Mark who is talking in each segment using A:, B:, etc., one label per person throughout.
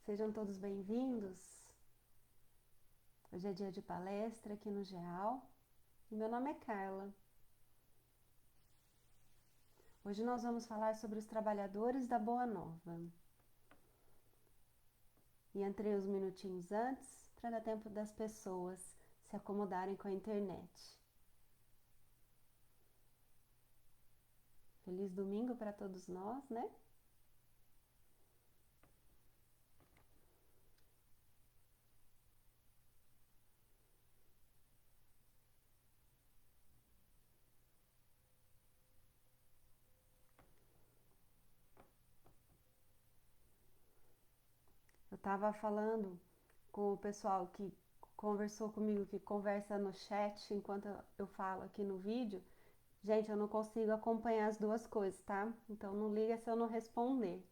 A: Sejam todos bem-vindos. Hoje é dia de palestra aqui no GEAL e meu nome é Carla. Hoje nós vamos falar sobre os trabalhadores da Boa Nova. E entrei uns minutinhos antes para dar tempo das pessoas se acomodarem com a internet. Feliz domingo para todos nós, né? Eu estava falando com o pessoal que conversou comigo, que conversa no chat enquanto eu falo aqui no vídeo. Gente, eu não consigo acompanhar as duas coisas, tá? Então não liga se eu não responder.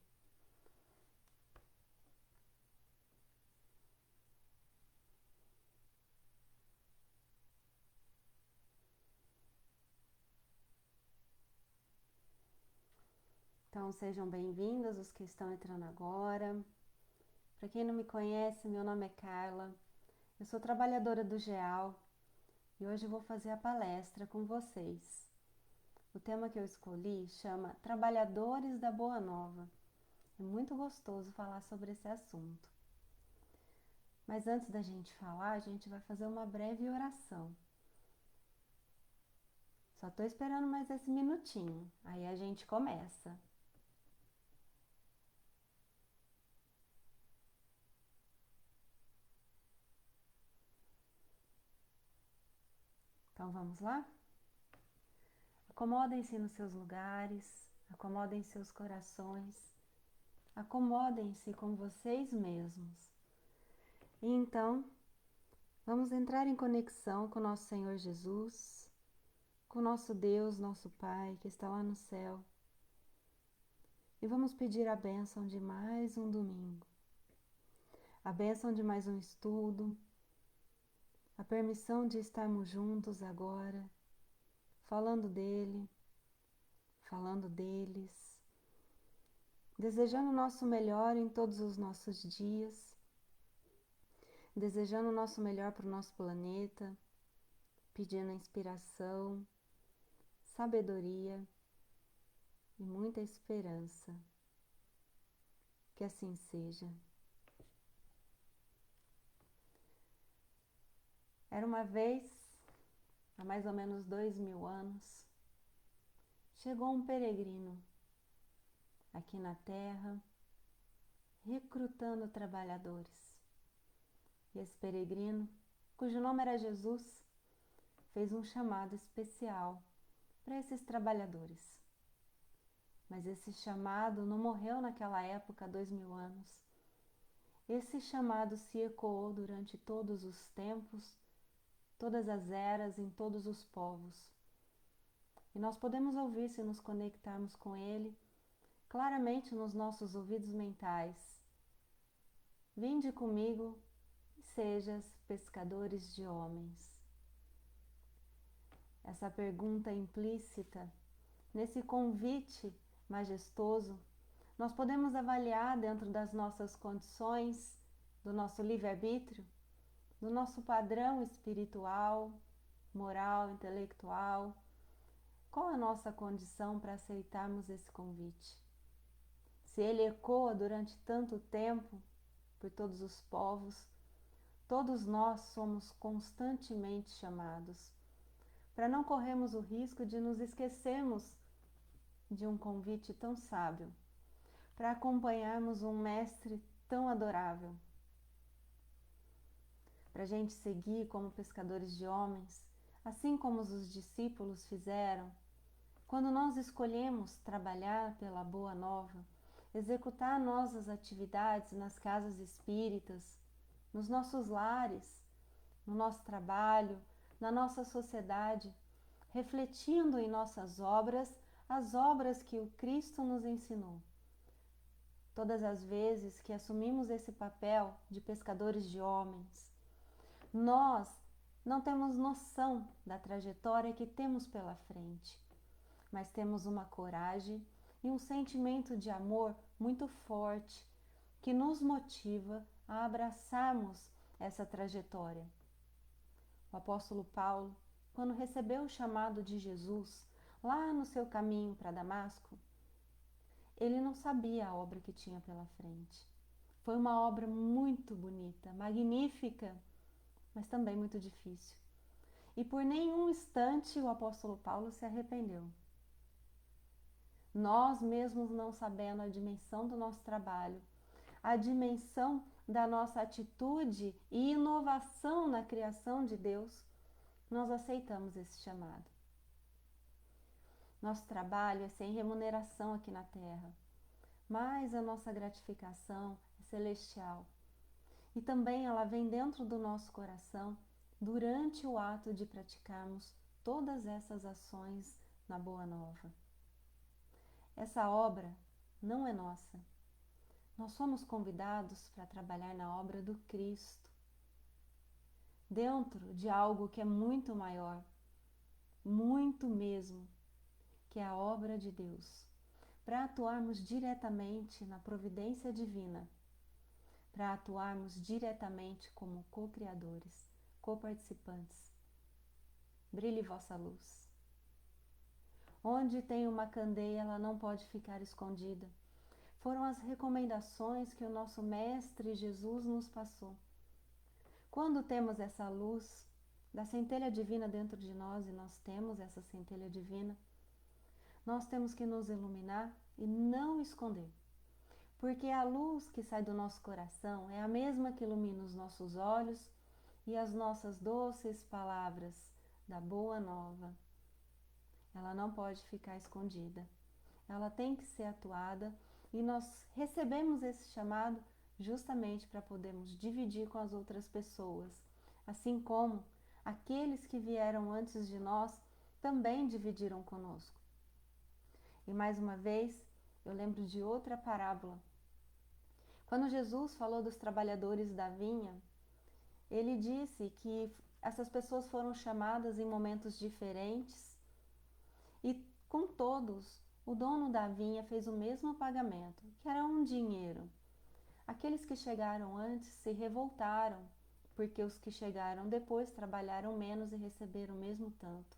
A: Então sejam bem-vindos os que estão entrando agora. Para quem não me conhece, meu nome é Carla. Eu sou trabalhadora do GEAL e hoje eu vou fazer a palestra com vocês. O tema que eu escolhi chama Trabalhadores da Boa Nova. É muito gostoso falar sobre esse assunto. Mas antes da gente falar, a gente vai fazer uma breve oração. Só estou esperando mais esse minutinho, aí a gente começa. Então vamos lá? Acomodem-se nos seus lugares, acomodem seus corações, acomodem-se com vocês mesmos. E então, vamos entrar em conexão com nosso Senhor Jesus, com nosso Deus, nosso Pai, que está lá no céu. E vamos pedir a bênção de mais um domingo, a bênção de mais um estudo, a permissão de estarmos juntos agora, falando dele, falando deles, desejando o nosso melhor em todos os nossos dias, desejando o nosso melhor para o nosso planeta, pedindo inspiração, sabedoria e muita esperança. Que assim seja. Era uma vez, há mais ou menos 2000 anos, chegou um peregrino aqui na Terra, recrutando trabalhadores. E esse peregrino, cujo nome era Jesus, fez um chamado especial para esses trabalhadores. Mas esse chamado não morreu naquela época, há 2000 anos. Esse chamado se ecoou durante todos os tempos, todas as eras, em todos os povos. E nós podemos ouvir, se nos conectarmos com ele, claramente nos nossos ouvidos mentais. Vinde comigo e sejas pescadores de homens. Essa pergunta implícita, nesse convite majestoso, nós podemos avaliar dentro das nossas condições, do nosso livre-arbítrio, do nosso padrão espiritual, moral, intelectual, qual a nossa condição para aceitarmos esse convite? Se ele ecoa durante tanto tempo por todos os povos, todos nós somos constantemente chamados, para não corrermos o risco de nos esquecermos de um convite tão sábio, para acompanharmos um mestre tão adorável, para a gente seguir como pescadores de homens, assim como os discípulos fizeram. Quando nós escolhemos trabalhar pela Boa Nova, executar nossas atividades nas casas espíritas, nos nossos lares, no nosso trabalho, na nossa sociedade, refletindo em nossas obras as obras que o Cristo nos ensinou. Todas as vezes que assumimos esse papel de pescadores de homens, nós não temos noção da trajetória que temos pela frente, mas temos uma coragem e um sentimento de amor muito forte que nos motiva a abraçarmos essa trajetória. O apóstolo Paulo, quando recebeu o chamado de Jesus, lá no seu caminho para Damasco, ele não sabia a obra que tinha pela frente. Foi uma obra muito bonita, magnífica, mas também muito difícil. E por nenhum instante o apóstolo Paulo se arrependeu. Nós mesmos não sabendo a dimensão do nosso trabalho, a dimensão da nossa atitude e inovação na criação de Deus, nós aceitamos esse chamado. Nosso trabalho é sem remuneração aqui na terra, mas a nossa gratificação é celestial. E também ela vem dentro do nosso coração durante o ato de praticarmos todas essas ações na Boa Nova. Essa obra não é nossa. Nós somos convidados para trabalhar na obra do Cristo, dentro de algo que é muito maior, muito mesmo, que é a obra de Deus, para atuarmos diretamente na providência divina, para atuarmos diretamente como co-criadores, co-participantes. Brilhe vossa luz. Onde tem uma candeia, ela não pode ficar escondida. Foram as recomendações que o nosso Mestre Jesus nos passou. Quando temos essa luz da centelha divina dentro de nós, e nós temos essa centelha divina, nós temos que nos iluminar e não esconder. Porque a luz que sai do nosso coração é a mesma que ilumina os nossos olhos e as nossas doces palavras da Boa Nova. Ela não pode ficar escondida. Ela tem que ser atuada e nós recebemos esse chamado justamente para podermos dividir com as outras pessoas, assim como aqueles que vieram antes de nós também dividiram conosco. E mais uma vez, eu lembro de outra parábola. Quando Jesus falou dos trabalhadores da vinha, ele disse que essas pessoas foram chamadas em momentos diferentes e com todos o dono da vinha fez o mesmo pagamento, que era um dinheiro. Aqueles que chegaram antes se revoltaram, porque os que chegaram depois trabalharam menos e receberam o mesmo tanto.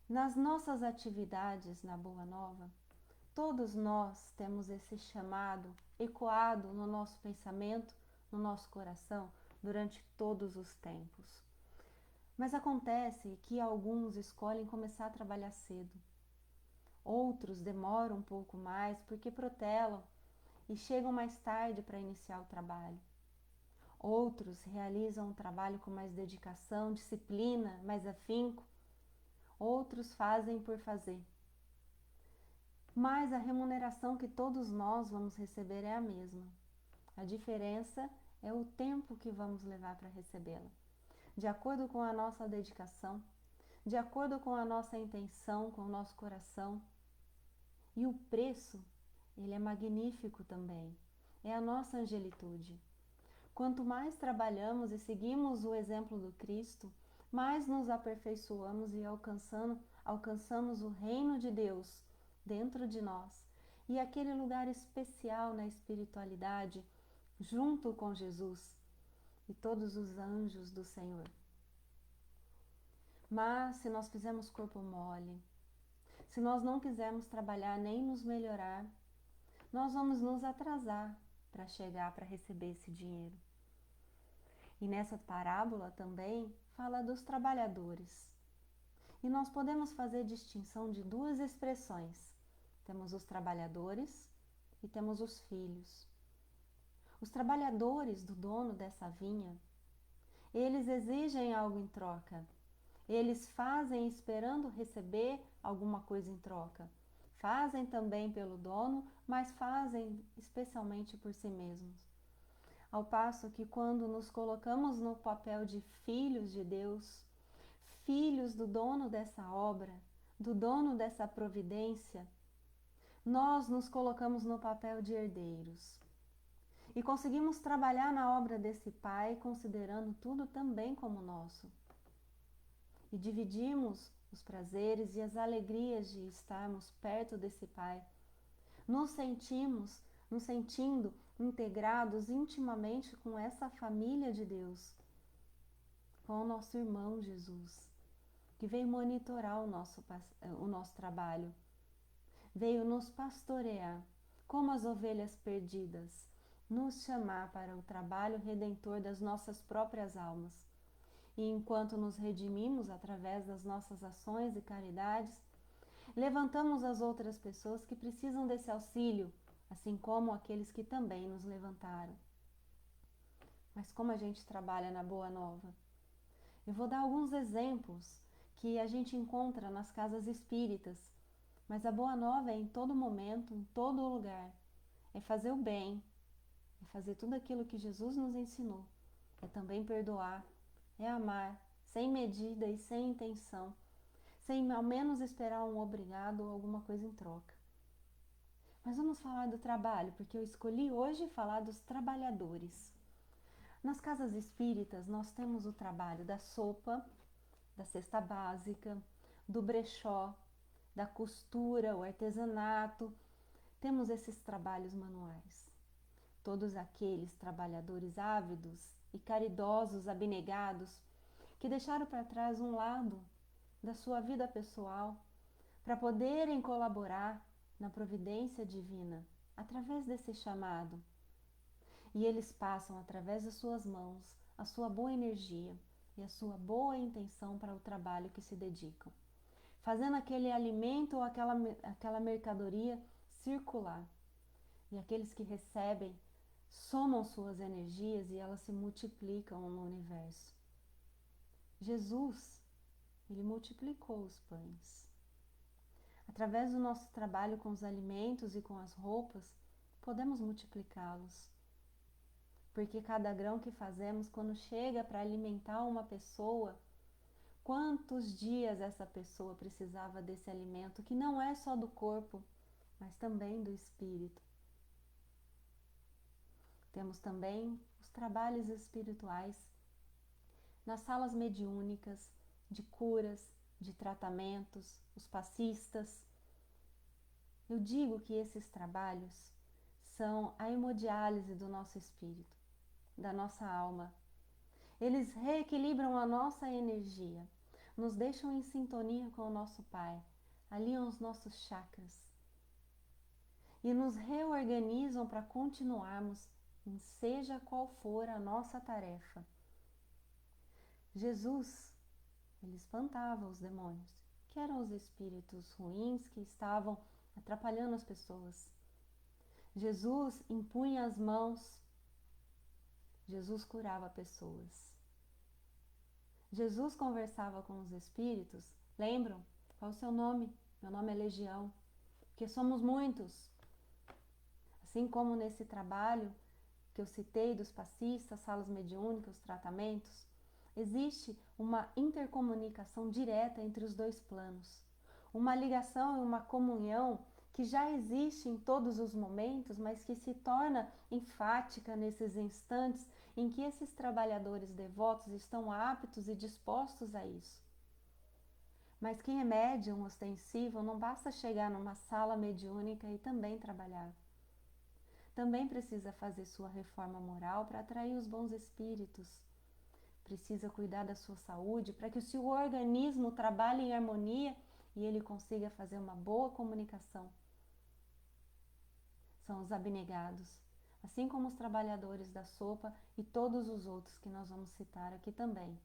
A: Nas nossas atividades na Boa Nova, todos nós temos esse chamado ecoado no nosso pensamento, no nosso coração, durante todos os tempos. Mas acontece que alguns escolhem começar a trabalhar cedo. Outros demoram um pouco mais porque protelam e chegam mais tarde para iniciar o trabalho. Outros realizam o trabalho com mais dedicação, disciplina, mais afinco. Outros fazem por fazer. Mas a remuneração que todos nós vamos receber é a mesma. A diferença é o tempo que vamos levar para recebê-la. De acordo com a nossa dedicação, de acordo com a nossa intenção, com o nosso coração. E o preço, ele é magnífico também. É a nossa angelitude. Quanto mais trabalhamos e seguimos o exemplo do Cristo, mais nos aperfeiçoamos e alcançamos o reino de Deus dentro de nós. E aquele lugar especial na espiritualidade, junto com Jesus e todos os anjos do Senhor. Mas se nós fizermos corpo mole, se nós não quisermos trabalhar nem nos melhorar, nós vamos nos atrasar para chegar para receber esse dinheiro. E nessa parábola também fala dos trabalhadores. E nós podemos fazer distinção de duas expressões. Temos os trabalhadores e temos os filhos. Os trabalhadores do dono dessa vinha, eles exigem algo em troca. Eles fazem esperando receber alguma coisa em troca. Fazem também pelo dono, mas fazem especialmente por si mesmos. Ao passo que quando nos colocamos no papel de filhos de Deus, filhos do dono dessa obra, do dono dessa providência, nós nos colocamos no papel de herdeiros. E conseguimos trabalhar na obra desse Pai, considerando tudo também como nosso. E dividimos os prazeres e as alegrias de estarmos perto desse Pai. Nos sentindo integrados intimamente com essa família de Deus, com o nosso irmão Jesus, que veio monitorar o nosso trabalho, veio nos pastorear como as ovelhas perdidas, nos chamar para o trabalho redentor das nossas próprias almas. E enquanto nos redimimos através das nossas ações e caridades, levantamos as outras pessoas que precisam desse auxílio, assim como aqueles que também nos levantaram. Mas como a gente trabalha na Boa Nova? Eu vou dar alguns exemplos que a gente encontra nas casas espíritas, mas a Boa Nova é em todo momento, em todo lugar. É fazer o bem, é fazer tudo aquilo que Jesus nos ensinou, é também perdoar, é amar, sem medida e sem intenção, sem ao menos esperar um obrigado ou alguma coisa em troca. Mas vamos falar do trabalho, porque eu escolhi hoje falar dos trabalhadores. Nas casas espíritas, nós temos o trabalho da sopa, da cesta básica, do brechó, da costura, o artesanato. Temos esses trabalhos manuais. Todos aqueles trabalhadores ávidos e caridosos, abnegados, que deixaram para trás um lado da sua vida pessoal para poderem colaborar na providência divina através desse chamado. E eles passam através das suas mãos a sua boa energia e a sua boa intenção para o trabalho que se dedicam, fazendo aquele alimento ou aquela mercadoria circular. E aqueles que recebem somam suas energias e elas se multiplicam no universo. Jesus, ele multiplicou os pães. Através do nosso trabalho com os alimentos e com as roupas, podemos multiplicá-los. Porque cada grão que fazemos, quando chega para alimentar uma pessoa, quantos dias essa pessoa precisava desse alimento, que não é só do corpo, mas também do espírito. Temos também os trabalhos espirituais nas salas mediúnicas, de curas, de tratamentos, os passistas. Eu digo que esses trabalhos são a hemodiálise do nosso espírito, da nossa alma. Eles reequilibram a nossa energia, nos deixam em sintonia com o nosso Pai, alinham os nossos chakras e nos reorganizam para continuarmos em seja qual for a nossa tarefa. Jesus, ele espantava os demônios, que eram os espíritos ruins que estavam atrapalhando as pessoas. Jesus impunha as mãos, Jesus curava pessoas. Jesus conversava com os espíritos. Lembram? Qual é o seu nome? Meu nome é Legião, porque somos muitos. Assim como nesse trabalho que eu citei dos passistas, salas mediúnicas, tratamentos, existe uma intercomunicação direta entre os dois planos. Uma ligação e uma comunhão que já existe em todos os momentos, mas que se torna enfática nesses instantes em que esses trabalhadores devotos estão aptos e dispostos a isso. Mas quem é médium ostensivo não basta chegar numa sala mediúnica e também trabalhar. Também precisa fazer sua reforma moral para atrair os bons espíritos. Precisa cuidar da sua saúde para que o seu organismo trabalhe em harmonia e ele consiga fazer uma boa comunicação. São os abnegados, assim como os trabalhadores da sopa e todos os outros que nós vamos citar aqui também,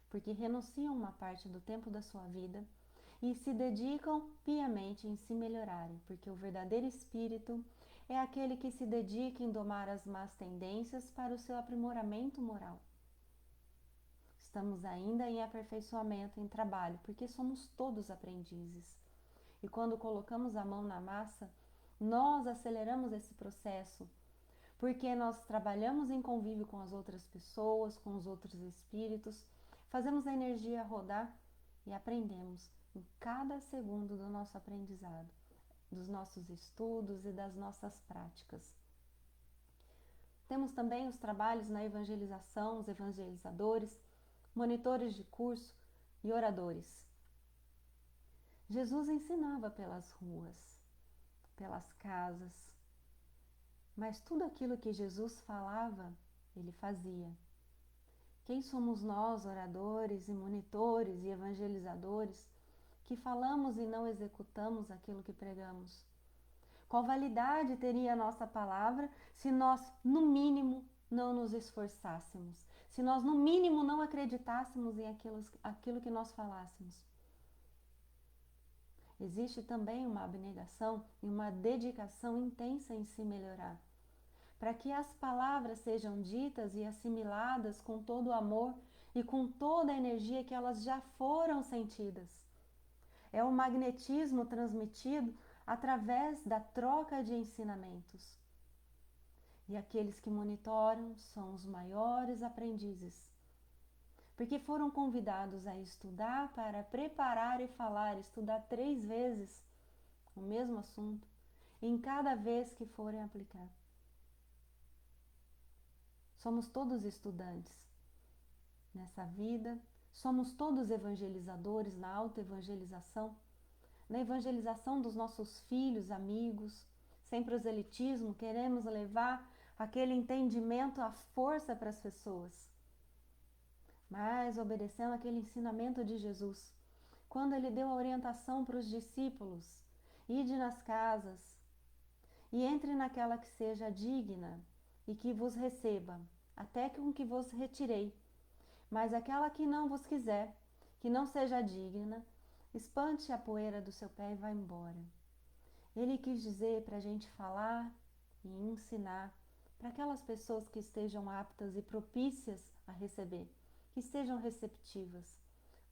A: porque renunciam uma parte do tempo da sua vida e se dedicam piamente em se melhorarem, porque o verdadeiro espírito é aquele que se dedica em domar as más tendências para o seu aprimoramento moral. Estamos ainda em aperfeiçoamento, em trabalho, porque somos todos aprendizes. E quando colocamos a mão na massa, nós aceleramos esse processo, porque nós trabalhamos em convívio com as outras pessoas, com os outros espíritos, fazemos a energia rodar e aprendemos em cada segundo do nosso aprendizado, dos nossos estudos e das nossas práticas. Temos também os trabalhos na evangelização, os evangelizadores, monitores de curso e oradores. Jesus ensinava pelas ruas, pelas casas, Mas tudo aquilo que Jesus falava, ele fazia. Quem somos nós, oradores e monitores e evangelizadores, que falamos e não executamos aquilo que pregamos? Qual validade teria a nossa palavra se nós, no mínimo, não nos esforçássemos? Se nós, no mínimo, não acreditássemos em aquilo que nós falássemos? Existe também uma abnegação e uma dedicação intensa em se melhorar, para que as palavras sejam ditas e assimiladas com todo o amor e com toda a energia que elas já foram sentidas. É o magnetismo transmitido através da troca de ensinamentos. E aqueles que monitoram são os maiores aprendizes, porque foram convidados a estudar para preparar e falar, estudar 3 vezes o mesmo assunto, em cada vez que forem aplicar. Somos todos estudantes nessa vida, somos todos evangelizadores na autoevangelização, na evangelização dos nossos filhos, amigos, sem proselitismo, queremos levar aquele entendimento à força para as pessoas, mas obedecendo aquele ensinamento de Jesus, quando ele deu a orientação para os discípulos: ide nas casas e entre naquela que seja digna e que vos receba, até com que vos retirei. Mas aquela que não vos quiser, que não seja digna, espante a poeira do seu pé e vá embora. Ele quis dizer para a gente falar e ensinar para aquelas pessoas que estejam aptas e propícias a receber, que estejam receptivas.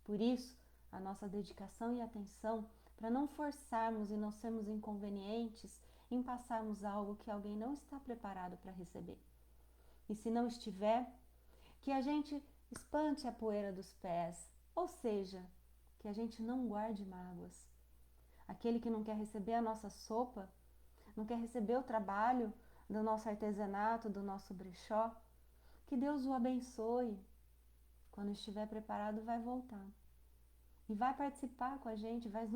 A: Por isso, a nossa dedicação e atenção para não forçarmos e não sermos inconvenientes em passarmos algo que alguém não está preparado para receber. E se não estiver, que a gente espante a poeira dos pés, ou seja, que a gente não guarde mágoas. Aquele que não quer receber a nossa sopa, não quer receber o trabalho do nosso artesanato, do nosso brechó, que Deus o abençoe. Quando estiver preparado, vai voltar. E vai participar com a gente, vai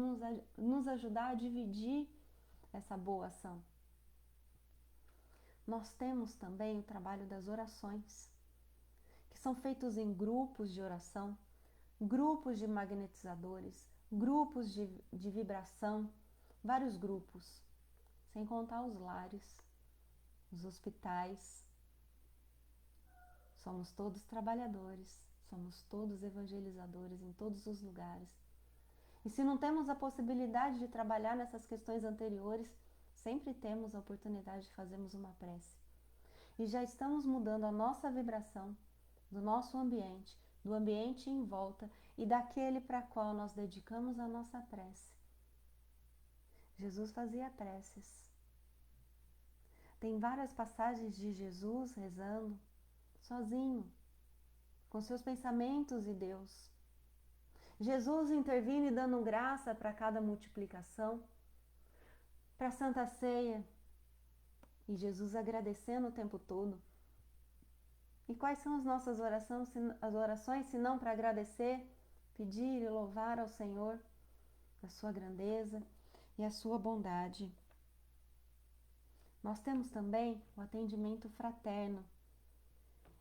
A: nos ajudar a dividir essa boa ação. Nós temos também o trabalho das orações, que são feitos em grupos de oração, grupos de magnetizadores, grupos de vibração, vários grupos, sem contar os lares, os hospitais. Somos todos trabalhadores, somos todos evangelizadores em todos os lugares. E se não temos a possibilidade de trabalhar nessas questões anteriores, sempre temos a oportunidade de fazermos uma prece. E já estamos mudando a nossa vibração do nosso ambiente, do ambiente em volta e daquele para qual nós dedicamos a nossa prece. Jesus fazia preces. Tem várias passagens de Jesus rezando sozinho, com seus pensamentos e Deus. Jesus intervindo e dando graça para cada multiplicação, para a Santa Ceia, e Jesus agradecendo o tempo todo. E quais são as nossas orações, se não para agradecer, pedir e louvar ao Senhor a sua grandeza e a sua bondade. Nós temos também o atendimento fraterno.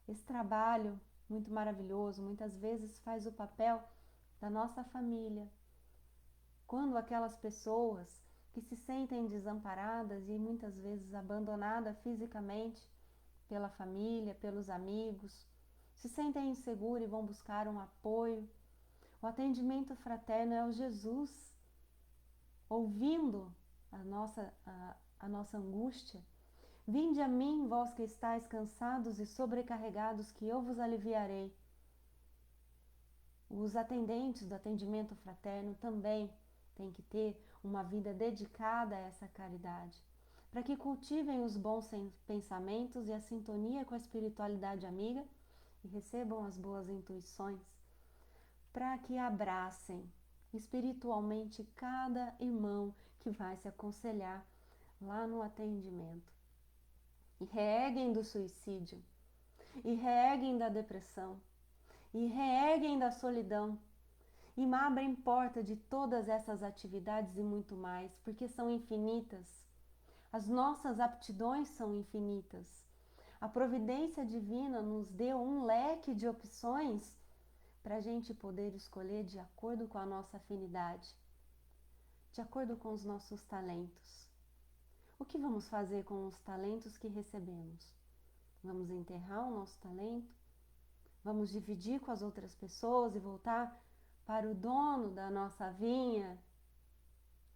A: Esse trabalho muito maravilhoso, muitas vezes faz o papel da nossa família. Quando aquelas pessoas que se sentem desamparadas e muitas vezes abandonadas fisicamente pela família, pelos amigos, se sentem inseguros e vão buscar um apoio, o atendimento fraterno é o Jesus, ouvindo a nossa angústia. Vinde a mim, vós que estáis cansados e sobrecarregados, que eu vos aliviarei. Os atendentes do atendimento fraterno também têm que ter uma vida dedicada a essa caridade, para que cultivem os bons pensamentos e a sintonia com a espiritualidade amiga e recebam as boas intuições, para que abracem espiritualmente cada irmão que vai se aconselhar lá no atendimento. E reguem do suicídio, e reguem da depressão, e reguem da solidão, e abrem porta de todas essas atividades e muito mais, porque são infinitas. As nossas aptidões são infinitas. A providência divina nos deu um leque de opções para a gente poder escolher de acordo com a nossa afinidade, de acordo com os nossos talentos. O que vamos fazer com os talentos que recebemos? Vamos enterrar o nosso talento? Vamos dividir com as outras pessoas e voltar para o dono da nossa vinha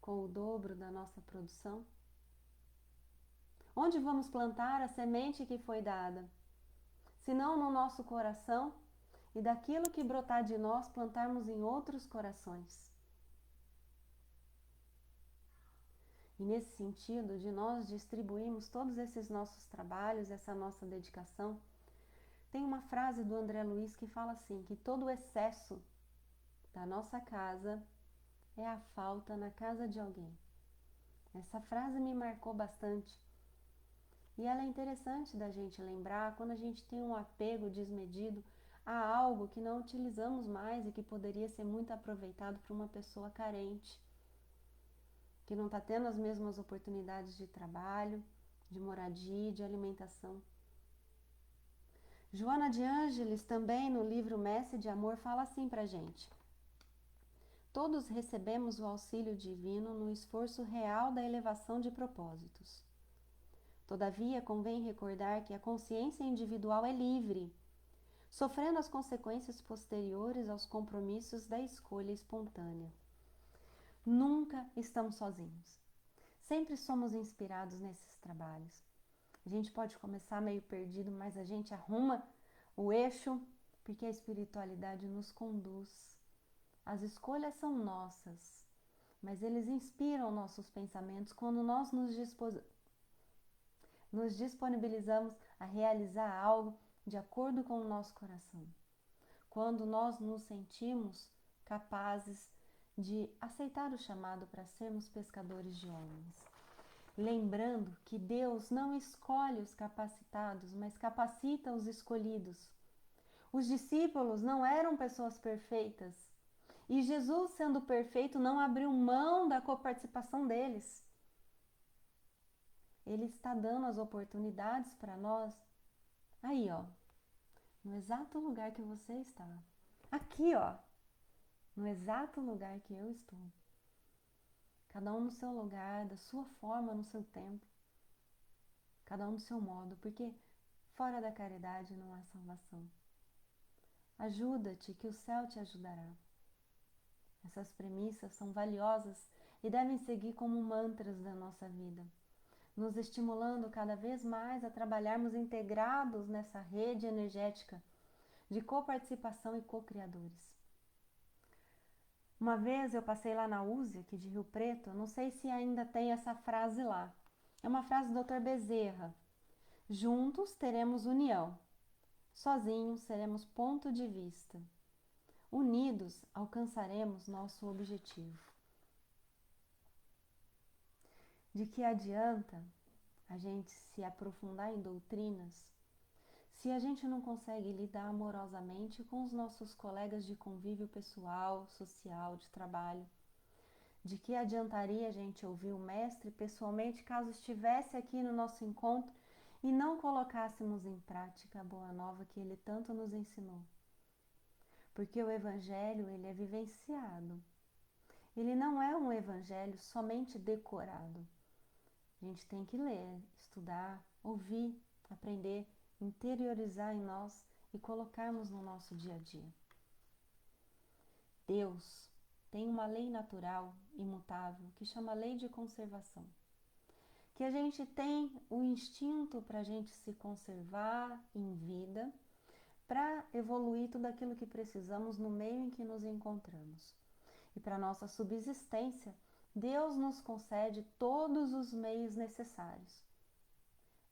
A: com o dobro da nossa produção? Onde vamos plantar a semente que foi dada? Se não no nosso coração, e daquilo que brotar de nós plantarmos em outros corações. E nesse sentido, de nós distribuirmos todos esses nossos trabalhos, essa nossa dedicação, tem uma frase do André Luiz que fala assim, que todo o excesso da nossa casa é a falta na casa de alguém. Essa frase me marcou bastante. E ela é interessante da gente lembrar quando a gente tem um apego desmedido a algo que não utilizamos mais e que poderia ser muito aproveitado por uma pessoa carente, que não está tendo as mesmas oportunidades de trabalho, de moradia, de alimentação. Joana de Ângeles, também no livro Messe de Amor, fala assim pra gente: todos recebemos o auxílio divino no esforço real da elevação de propósitos. Todavia, convém recordar que a consciência individual é livre, sofrendo as consequências posteriores aos compromissos da escolha espontânea. Nunca estamos sozinhos. Sempre somos inspirados nesses trabalhos. A gente pode começar meio perdido, mas a gente arruma o eixo, porque a espiritualidade nos conduz. As escolhas são nossas, mas eles inspiram nossos pensamentos quando nós nos disponibilizamos a realizar algo de acordo com o nosso coração. Quando nós nos sentimos capazes de aceitar o chamado para sermos pescadores de homens. Lembrando que Deus não escolhe os capacitados, mas capacita os escolhidos. Os discípulos não eram pessoas perfeitas, e Jesus, sendo perfeito, não abriu mão da coparticipação deles. Ele está dando as oportunidades para nós, aí ó, no exato lugar que você está. Aqui ó, no exato lugar que eu estou. Cada um no seu lugar, da sua forma, no seu tempo. Cada um do seu modo, porque fora da caridade não há salvação. Ajuda-te que o céu te ajudará. Essas premissas são valiosas e devem seguir como mantras da nossa vida, nos estimulando cada vez mais a trabalharmos integrados nessa rede energética de coparticipação e co-criadores. Uma vez eu passei lá na USE, aqui de Rio Preto, não sei se ainda tem essa frase lá. É uma frase do Dr. Bezerra. Juntos teremos união, sozinhos seremos ponto de vista. Unidos alcançaremos nosso objetivo. De que adianta a gente se aprofundar em doutrinas se a gente não consegue lidar amorosamente com os nossos colegas de convívio pessoal, social, de trabalho? De que adiantaria a gente ouvir o mestre pessoalmente caso estivesse aqui no nosso encontro e não colocássemos em prática a boa nova que ele tanto nos ensinou? Porque o evangelho, ele é vivenciado. Ele não é um evangelho somente decorado. A gente tem que ler, estudar, ouvir, aprender, interiorizar em nós e colocarmos no nosso dia a dia. Deus tem uma lei natural, imutável, que chama lei de conservação. Que a gente tem o instinto para a gente se conservar em vida, para evoluir tudo aquilo que precisamos no meio em que nos encontramos. E para nossa subsistência, Deus nos concede todos os meios necessários.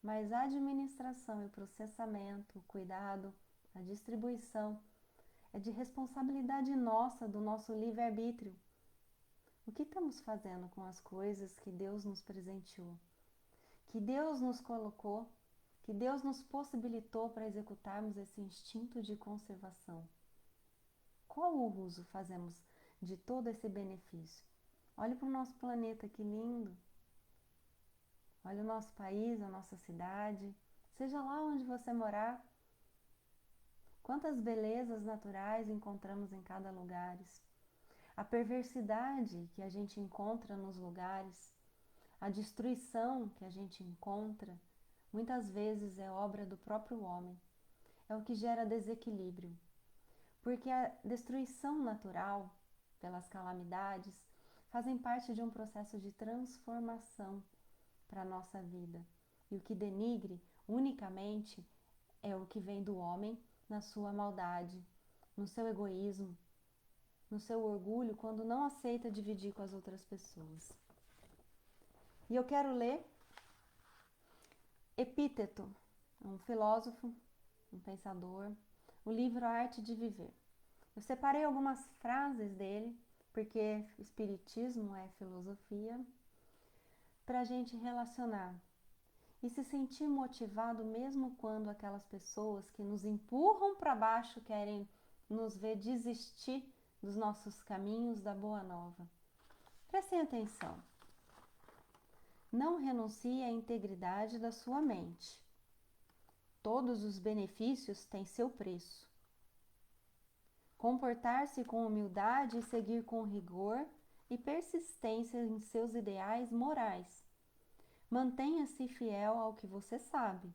A: Mas a administração e o processamento, o cuidado, a distribuição, é de responsabilidade nossa, do nosso livre-arbítrio. O que estamos fazendo com as coisas que Deus nos presenteou? Que Deus nos colocou, que Deus nos possibilitou para executarmos esse instinto de conservação? Qual o uso fazemos de todo esse benefício? Olhe para o nosso planeta, que lindo! Olha o nosso país, a nossa cidade, seja lá onde você morar. Quantas belezas naturais encontramos em cada lugar. A perversidade que a gente encontra nos lugares, a destruição que a gente encontra, muitas vezes é obra do próprio homem. É o que gera desequilíbrio. Porque a destruição natural, pelas calamidades, fazem parte de um processo de transformação para a nossa vida. E o que denigre unicamente é o que vem do homem na sua maldade, no seu egoísmo, no seu orgulho, quando não aceita dividir com as outras pessoas. E eu quero ler Epíteto, um filósofo, um pensador, o livro A Arte de Viver. Eu separei algumas frases dele, porque espiritismo é filosofia, para a gente relacionar e se sentir motivado mesmo quando aquelas pessoas que nos empurram para baixo querem nos ver desistir dos nossos caminhos da boa nova. Prestem atenção. Não renuncie à integridade da sua mente. Todos os benefícios têm seu preço. Comportar-se com humildade e seguir com rigor e persistência em seus ideais morais. Mantenha-se fiel ao que você sabe,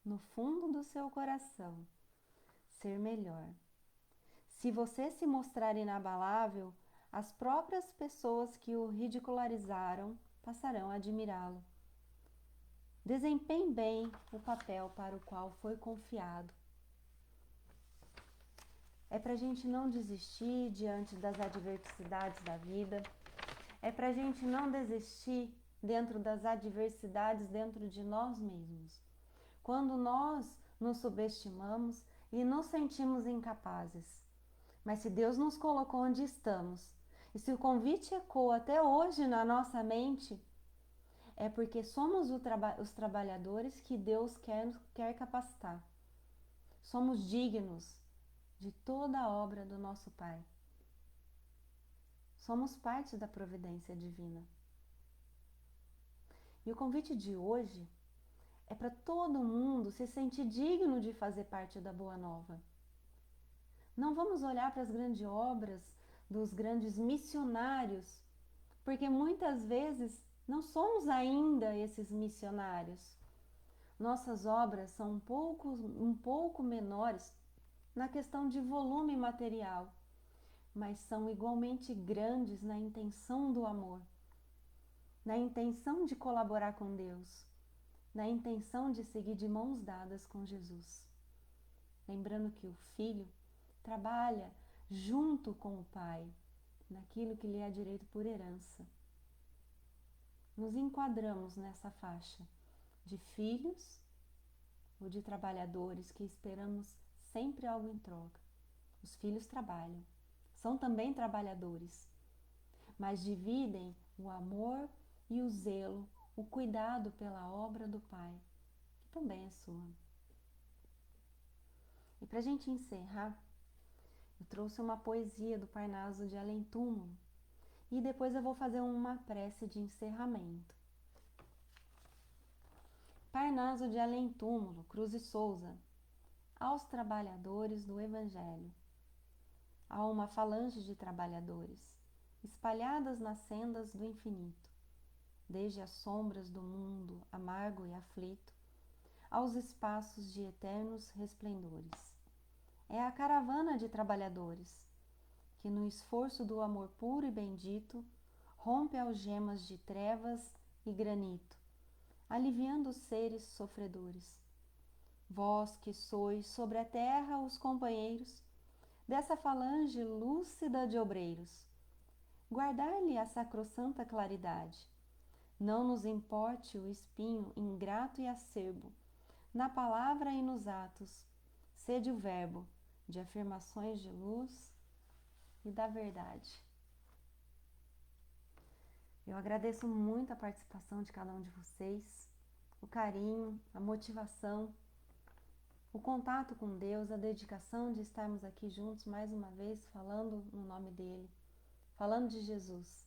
A: no fundo do seu coração, ser melhor. Se você se mostrar inabalável, as próprias pessoas que o ridicularizaram passarão a admirá-lo. Desempenhe bem o papel para o qual foi confiado. É para a gente não desistir diante das adversidades da vida. É para a gente não desistir dentro das adversidades dentro de nós mesmos. Quando nós nos subestimamos e nos sentimos incapazes. Mas se Deus nos colocou onde estamos, e se o convite ecoa até hoje na nossa mente, é porque somos os trabalhadores que Deus quer capacitar. Somos dignos de toda a obra do nosso Pai. Somos parte da providência divina. E o convite de hoje é para todo mundo se sentir digno de fazer parte da Boa Nova. Não vamos olhar para as grandes obras dos grandes missionários, porque muitas vezes não somos ainda esses missionários. Nossas obras são um pouco menores na questão de volume material, mas são igualmente grandes na intenção do amor, na intenção de colaborar com Deus, na intenção de seguir de mãos dadas com Jesus. Lembrando que o Filho trabalha junto com o Pai, naquilo que lhe é direito por herança. Nos enquadramos nessa faixa de filhos ou de trabalhadores que esperamos sempre algo em troca. Os filhos trabalham, são também trabalhadores, mas dividem o amor e o zelo, o cuidado pela obra do Pai, que também é sua. E para a gente encerrar, eu trouxe uma poesia do Parnaso de Além Túmulo e depois eu vou fazer uma prece de encerramento. Parnaso de Além Túmulo, Cruz e Souza, aos trabalhadores do Evangelho. Há uma falange de trabalhadores, espalhadas nas sendas do infinito, desde as sombras do mundo amargo e aflito, aos espaços de eternos resplendores. É a caravana de trabalhadores, que no esforço do amor puro e bendito, rompe algemas de trevas e granito, aliviando os seres sofredores. Vós que sois sobre a terra os companheiros dessa falange lúcida de obreiros, guardai-lhe a sacrossanta claridade. Não nos importe o espinho ingrato e acerbo, na palavra e nos atos, sede o verbo de afirmações de luz e da verdade. Eu agradeço muito a participação de cada um de vocês, o carinho, a motivação, o contato com Deus, a dedicação de estarmos aqui juntos mais uma vez, falando no nome dele, falando de Jesus,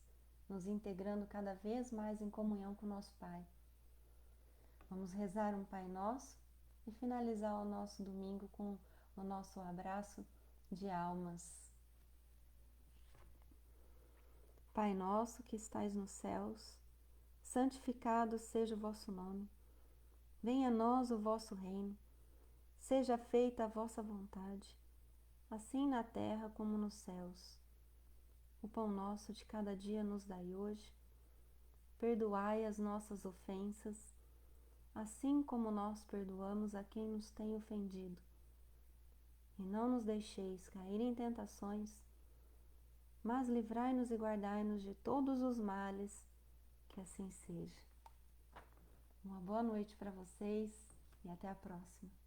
A: nos integrando cada vez mais em comunhão com o nosso Pai. Vamos rezar um Pai Nosso e finalizar o nosso domingo com o nosso abraço de almas. Pai nosso que estais nos céus, santificado seja o vosso nome. Venha a nós o vosso reino. Seja feita a vossa vontade, assim na terra como nos céus. O pão nosso de cada dia nos dai hoje. Perdoai as nossas ofensas, assim como nós perdoamos a quem nos tem ofendido. E não nos deixeis cair em tentações, mas livrai-nos e guardai-nos de todos os males, que assim seja. Uma boa noite para vocês e até a próxima.